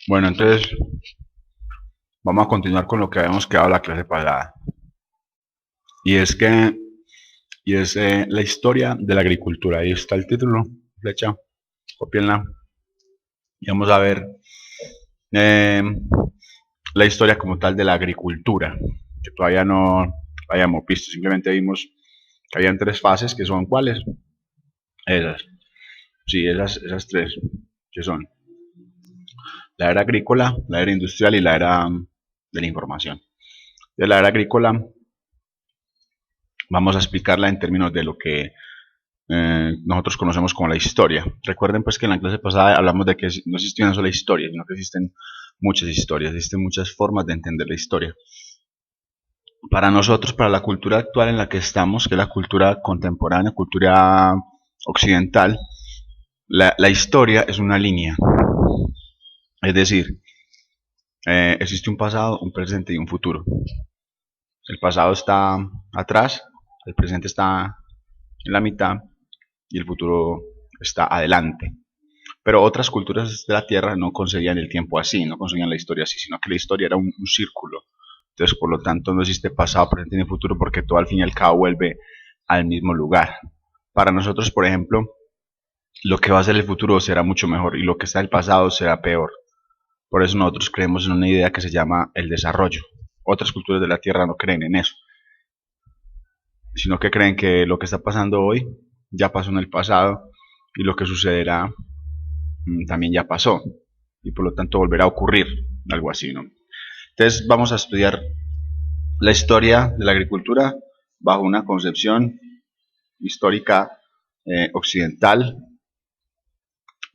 Bueno, entonces vamos a continuar con lo que habíamos quedado la clase pasada. Y es que, la historia de la agricultura. Ahí está el título, flecha, copienla. Y vamos a ver eh, la historia como tal de la agricultura, que todavía no habíamos visto. Simplemente vimos que habían tres fases, que son ¿cuáles? Esas. Sí, esas tres, que son la era agrícola, la era industrial y la era de la información. De la era agrícola vamos a explicarla en términos de lo que nosotros conocemos como la historia. Recuerden pues que en la clase pasada hablamos de que no existe una sola historia, sino que existen muchas historias, existen muchas formas de entender la historia. Para nosotros, para la cultura actual en la que estamos, que es la cultura contemporánea, cultura occidental, la historia es una línea. Es decir, existe un pasado, un presente y un futuro. El pasado está atrás, el presente está en la mitad y el futuro está adelante. Pero otras culturas de la Tierra no concebían el tiempo así, no concebían la historia así, sino que la historia era un círculo. Entonces, por lo tanto, no existe pasado, presente ni futuro, porque todo al fin y al cabo vuelve al mismo lugar. Para nosotros, por ejemplo, lo que va a ser el futuro será mucho mejor y lo que está en el pasado será peor. Por eso nosotros creemos en una idea que se llama el desarrollo. Otras culturas de la Tierra no creen en eso, sino que creen que lo que está pasando hoy ya pasó en el pasado y lo que sucederá también ya pasó y por lo tanto volverá a ocurrir, algo así, ¿no? Entonces vamos a estudiar la historia de la agricultura bajo una concepción histórica occidental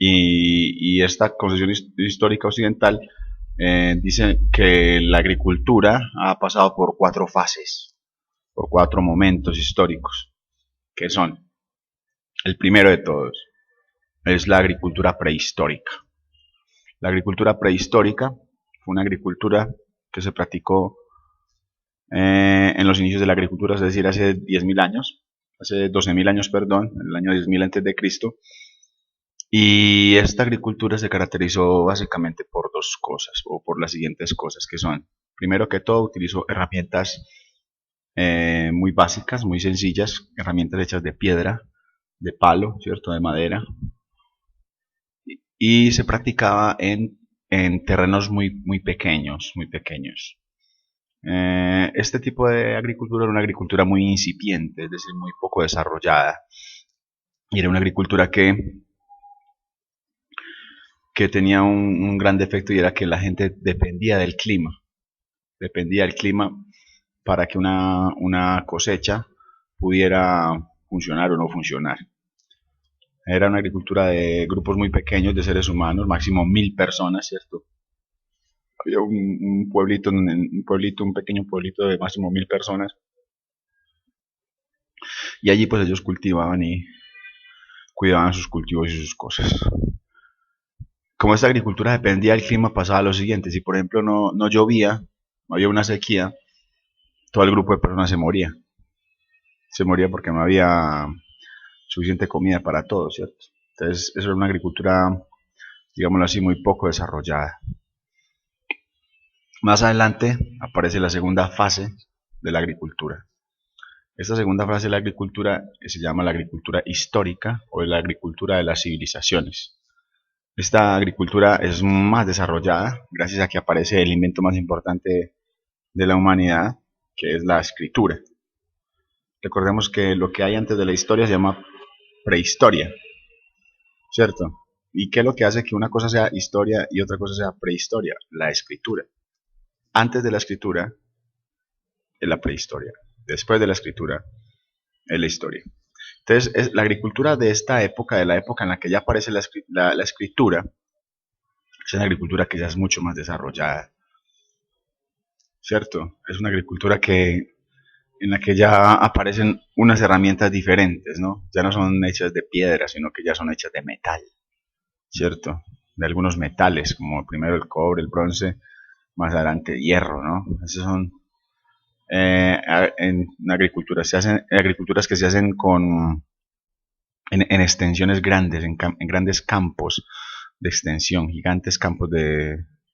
y esta concepción histórica occidental dice que la agricultura ha pasado por cuatro fases, por cuatro momentos históricos, que son, el primero de todos, es la agricultura prehistórica. La agricultura prehistórica fue una agricultura que se practicó en los inicios de la agricultura, es decir, hace 10.000 años, hace 12.000 años, perdón, en el año 10.000 antes de Cristo. Y esta agricultura se caracterizó básicamente por dos cosas, o por las siguientes cosas, que son, primero que todo, utilizó herramientas muy básicas, muy sencillas, herramientas hechas de piedra, de palo, ¿cierto?, de madera, y se practicaba en terrenos muy pequeños, muy pequeños. Este tipo de agricultura era una agricultura muy incipiente, es decir, muy poco desarrollada. Y era una agricultura que tenía un gran defecto y era que la gente dependía del clima para que una cosecha pudiera funcionar o no funcionar. Era una agricultura de grupos muy pequeños de seres humanos, máximo 1.000 personas, ¿cierto? Había un pueblito, un pequeño pueblito de máximo 1.000 personas. Y allí pues ellos cultivaban y cuidaban sus cultivos y sus cosas. Como esta agricultura dependía del clima, pasaba lo siguiente: si por ejemplo no llovía, no había una sequía, todo el grupo de personas se moría. Se moría porque no había suficiente comida para todos, ¿cierto? Entonces eso era una agricultura, digámoslo así, muy poco desarrollada. Más adelante aparece la segunda fase de la agricultura. Esta segunda fase de la agricultura se llama la agricultura histórica o la agricultura de las civilizaciones. Esta agricultura es más desarrollada gracias a que aparece el invento más importante de la humanidad, que es la escritura. Recordemos que lo que hay antes de la historia se llama prehistoria, ¿cierto? ¿Y qué es lo que hace que una cosa sea historia y otra cosa sea prehistoria? La escritura. Antes de la escritura es la prehistoria. Después de la escritura es la historia. Entonces, la agricultura de esta época, de la época en la que ya aparece la escritura, es una agricultura que ya es mucho más desarrollada, ¿cierto? Es una agricultura en la que ya aparecen unas herramientas diferentes, ¿no? Ya no son hechas de piedra, sino que ya son hechas de metal, ¿cierto? De algunos metales, como primero el cobre, el bronce, más adelante el hierro, ¿no? Esos son en agricultura, se hacen agriculturas que se hacen en extensiones grandes, en grandes campos de extensión, gigantes campos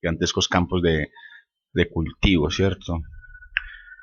gigantescos campos de cultivo, ¿cierto?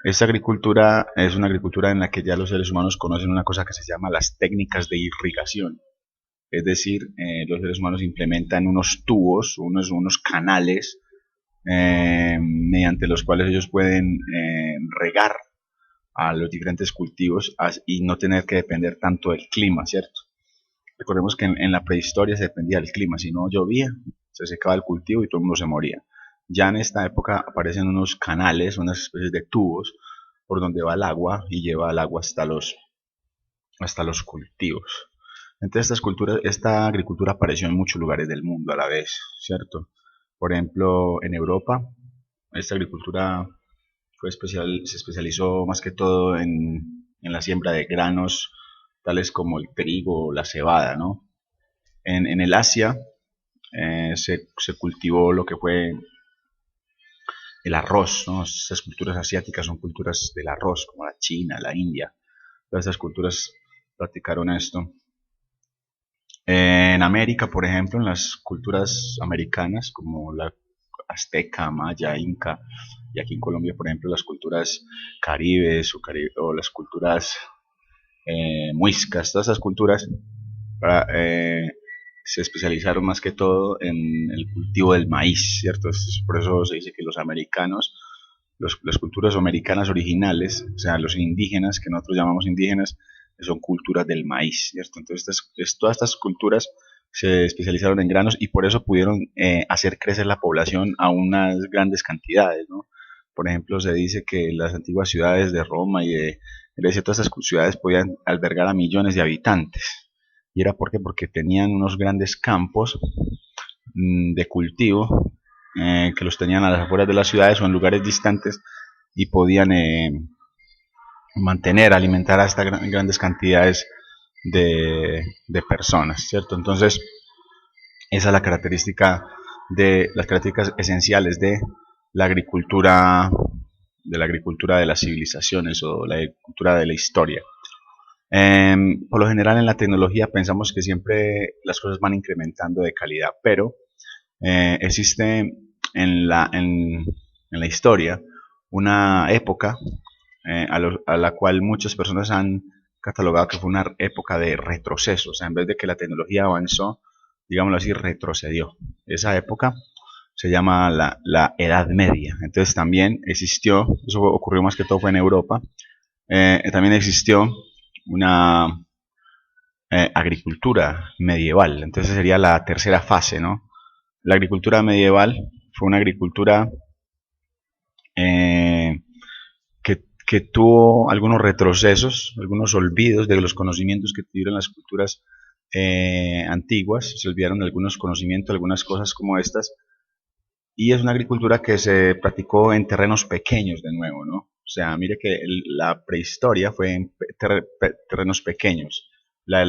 Esta agricultura es una agricultura en la que ya los seres humanos conocen una cosa que se llama las técnicas de irrigación. Es decir, los seres humanos implementan unos tubos, unos canales, mediante los cuales ellos pueden regar a los diferentes cultivos y no tener que depender tanto del clima, ¿cierto? Recordemos que en la prehistoria se dependía del clima, si no llovía, se secaba el cultivo y todo el mundo se moría. Ya en esta época aparecen unos canales, unas especies de tubos por donde va el agua y lleva el agua hasta los cultivos. Entonces esta agricultura apareció en muchos lugares del mundo a la vez, ¿cierto? Por ejemplo, en Europa, esta agricultura se especializó más que todo en la siembra de granos tales como el trigo o la cebada, ¿no? En el Asia se cultivó lo que fue el arroz, ¿no? Estas culturas asiáticas son culturas del arroz, como la China, la India. Todas estas culturas practicaron esto. En América, por ejemplo, en las culturas americanas, como la azteca, maya, inca, y aquí en Colombia, por ejemplo, las culturas caribes o las culturas muiscas, todas esas culturas se especializaron más que todo en el cultivo del maíz, ¿cierto? Por eso se dice que los americanos, las culturas americanas originales, o sea, los indígenas, que nosotros llamamos indígenas, son culturas del maíz, ¿cierto? Entonces todas estas culturas se especializaron en granos y por eso pudieron hacer crecer la población a unas grandes cantidades, ¿no? Por ejemplo, se dice que las antiguas ciudades de Roma y de Grecia, todas estas ciudades podían albergar a millones de habitantes. ¿Y era porque tenían unos grandes campos de cultivo que los tenían a las afueras de las ciudades o en lugares distantes y podían alimentar a estas grandes cantidades de personas, ¿cierto? Entonces, esa es la característica las características esenciales de la agricultura de las civilizaciones o la agricultura de la historia. Por lo general en la tecnología pensamos que siempre las cosas van incrementando de calidad, pero existe en la historia una época a la cual muchas personas han catalogado que fue una época de retroceso, o sea, en vez de que la tecnología avanzó, digámoslo así, retrocedió. Esa época se llama la Edad Media. Entonces también existió, eso ocurrió más que todo fue en Europa, también existió una agricultura medieval. Entonces sería la tercera fase, ¿no? La agricultura medieval fue una agricultura que tuvo algunos retrocesos, algunos olvidos de los conocimientos que tuvieron las culturas antiguas, se olvidaron de algunos conocimientos, algunas cosas como estas, y es una agricultura que se practicó en terrenos pequeños de nuevo, ¿no? O sea, mire que la prehistoria fue en terrenos pequeños, la de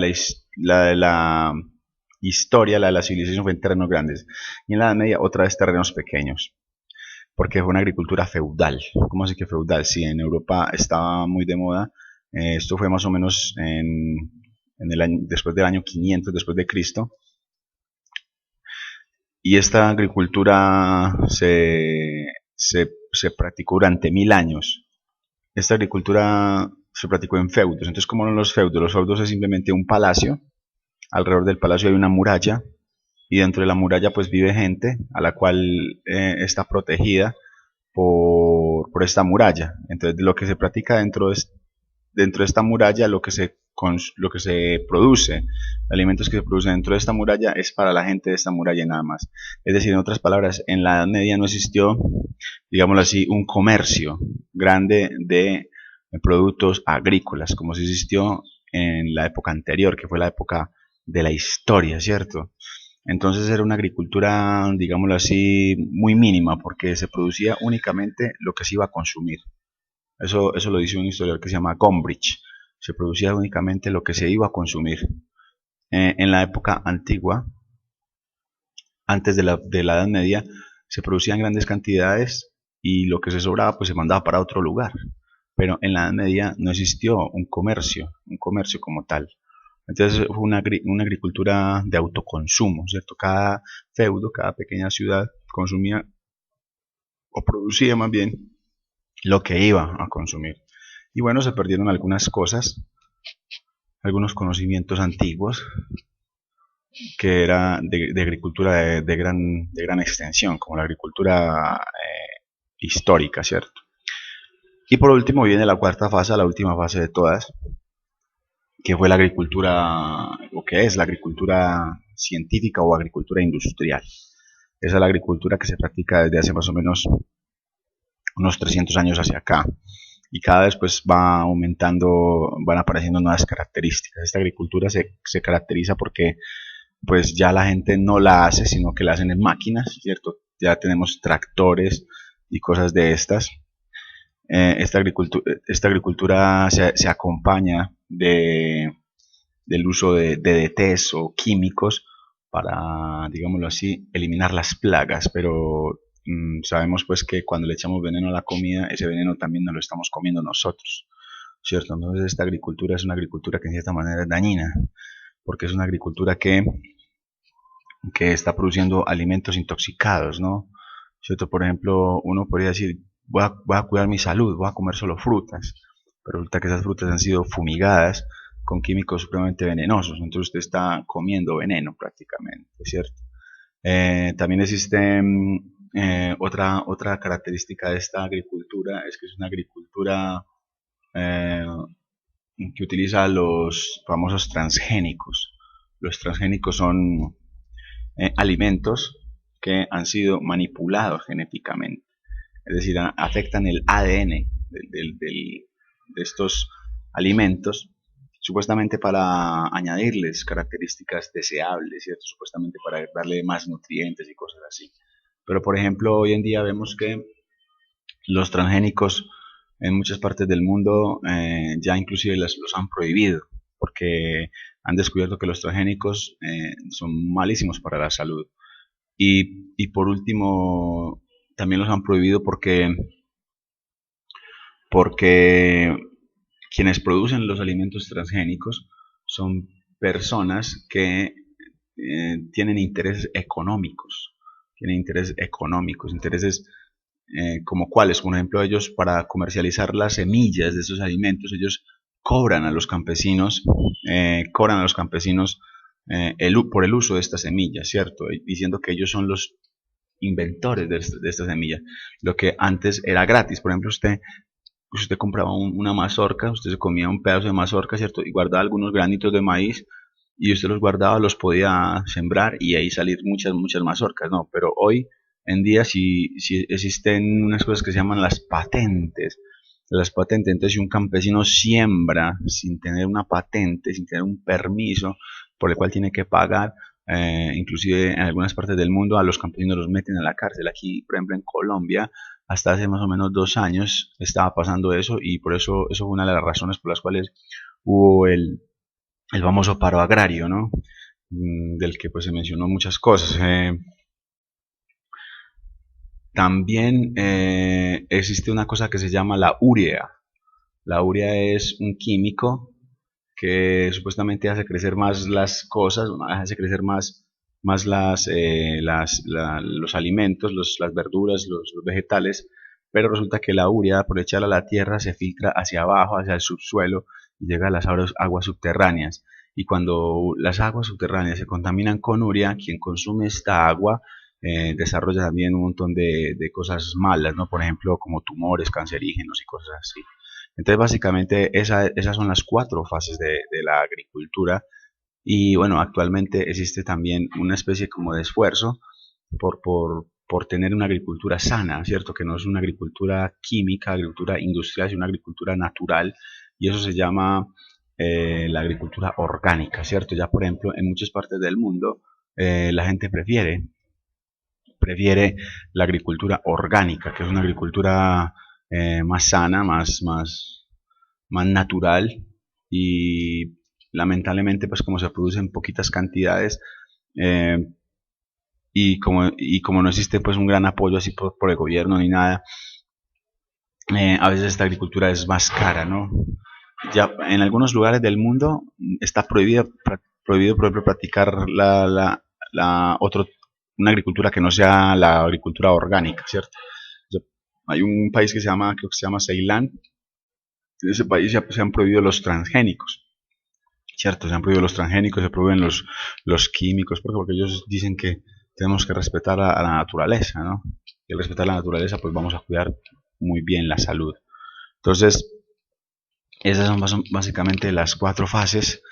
la historia, la de la civilización fue en terrenos grandes, y en la Edad Media otra vez terrenos pequeños, porque fue una agricultura feudal. ¿Cómo así que feudal? Sí, en Europa estaba muy de moda, esto fue más o menos después del año 500 después de Cristo, y esta agricultura se practicó durante 1000 años. Esta agricultura se practicó en feudos. Entonces, ¿cómo eran los feudos? Los feudos es simplemente un palacio. Alrededor del palacio hay una muralla y dentro de la muralla pues vive gente a la cual está protegida por esta muralla. Entonces, lo que se practica dentro de esta muralla, lo que se produce, alimentos que se producen dentro de esta muralla es para la gente de esta muralla y nada más. Es decir, en otras palabras, en la Edad Media no existió, digámoslo así, un comercio grande de productos agrícolas, como se existió en la época anterior, que fue la época de la historia, ¿cierto? Entonces era una agricultura, digámoslo así, muy mínima, porque se producía únicamente lo que se iba a consumir. Eso lo dice un historiador que se llama Gombrich. Se producía únicamente lo que se iba a consumir. En la época antigua, antes de la Edad Media, se producían grandes cantidades y lo que se sobraba pues se mandaba para otro lugar. Pero en la Edad Media no existió un comercio como tal. Entonces fue una agricultura de autoconsumo, ¿cierto? Cada feudo, cada pequeña ciudad consumía o producía más bien lo que iba a consumir. Y bueno, se perdieron algunas cosas, algunos conocimientos antiguos, que era de agricultura de gran extensión, como la agricultura histórica, ¿cierto? Y por último viene la cuarta fase, la última fase de todas, que fue la agricultura, o que es la agricultura científica o agricultura industrial. Esa es la agricultura que se practica desde hace más o menos unos 300 años hacia acá. Y cada vez pues va aumentando, van apareciendo nuevas características. Esta agricultura se caracteriza porque pues ya la gente no la hace, sino que la hacen en máquinas, ¿cierto? Ya tenemos tractores y cosas de estas. Esta agricultura se acompaña del uso de DDTs o químicos para, digámoslo así, eliminar las plagas, pero sabemos pues que cuando le echamos veneno a la comida, ese veneno también nos lo estamos comiendo nosotros, ¿cierto? Entonces esta agricultura es una agricultura que en cierta manera es dañina, porque es una agricultura que está produciendo alimentos intoxicados, ¿no? ¿Cierto? Por ejemplo, uno podría decir, voy a cuidar mi salud, voy a comer solo frutas, pero resulta que esas frutas han sido fumigadas con químicos supremamente venenosos, entonces usted está comiendo veneno prácticamente, ¿cierto? También existe otra característica de esta agricultura, es que es una agricultura eh, que utiliza los famosos transgénicos. Los transgénicos son alimentos que han sido manipulados genéticamente, es decir, afectan el ADN de estos alimentos, supuestamente para añadirles características deseables, ¿cierto? Supuestamente para darle más nutrientes y cosas así. Pero por ejemplo, hoy en día vemos que los transgénicos en muchas partes del mundo ya inclusive los han prohibido, porque han descubierto que los transgénicos son malísimos para la salud. Y por último, también los han prohibido porque quienes producen los alimentos transgénicos son personas que tienen intereses como cuáles, por ejemplo, ellos para comercializar las semillas de esos alimentos, ellos cobran a los campesinos por el uso de estas semillas, ¿cierto? Diciendo que ellos son los inventores de esta semilla, lo que antes era gratis. Por ejemplo, usted compraba una mazorca, usted se comía un pedazo de mazorca, ¿cierto? Y guardaba algunos granitos de maíz y usted los guardaba, los podía sembrar y ahí salir muchas mazorcas, ¿no? Pero hoy en día si existen unas cosas que se llaman las patentes. Entonces si un campesino siembra sin tener una patente, sin tener un permiso por el cual tiene que pagar, inclusive en algunas partes del mundo a los campesinos los meten a la cárcel. Aquí, por ejemplo, en Colombia, hasta hace más o menos 2 años estaba pasando eso, y por eso fue una de las razones por las cuales hubo el famoso paro agrario, ¿no? Del que pues se mencionó muchas cosas. También existe una cosa que se llama la urea. La urea es un químico que supuestamente hace crecer más las cosas, hace crecer más los alimentos, las verduras, los vegetales, pero resulta que la urea, por echarla a la tierra, se filtra hacia abajo, hacia el subsuelo, y llega a las aguas subterráneas. Y cuando las aguas subterráneas se contaminan con urea, quien consume esta agua desarrolla también un montón de cosas malas, ¿no? Por ejemplo, como tumores cancerígenos y cosas así. Entonces, básicamente, esas son las 4 fases de la agricultura. Y bueno, actualmente existe también una especie como de esfuerzo por tener una agricultura sana, ¿cierto? Que no es una agricultura química, agricultura industrial, sino una agricultura natural. Y eso se llama la agricultura orgánica, ¿cierto? Ya, por ejemplo, en muchas partes del mundo la gente prefiere la agricultura orgánica, que es una agricultura más sana, más natural, y lamentablemente pues como se produce en poquitas cantidades eh, y como no existe pues un gran apoyo así por el gobierno ni nada, a veces esta agricultura es más cara, ¿no? Ya en algunos lugares del mundo está prohibido por ejemplo practicar una agricultura que no sea la agricultura orgánica, ¿cierto? Hay un país que creo que se llama Ceilán. En ese país ya se han prohibido los transgénicos, ¿cierto? Se han prohibido los transgénicos, se prohíben los químicos, porque ellos dicen que tenemos que respetar a la naturaleza, ¿no? Y al respetar la naturaleza, pues vamos a cuidar muy bien la salud. Entonces, esas son básicamente las 4 fases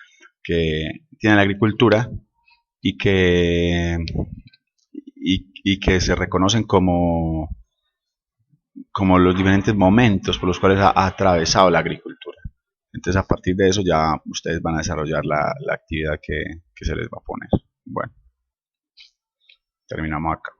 que tiene la agricultura y que se reconocen como los diferentes momentos por los cuales ha atravesado la agricultura. Entonces, a partir de eso ya ustedes van a desarrollar la actividad que se les va a poner. Bueno, terminamos acá.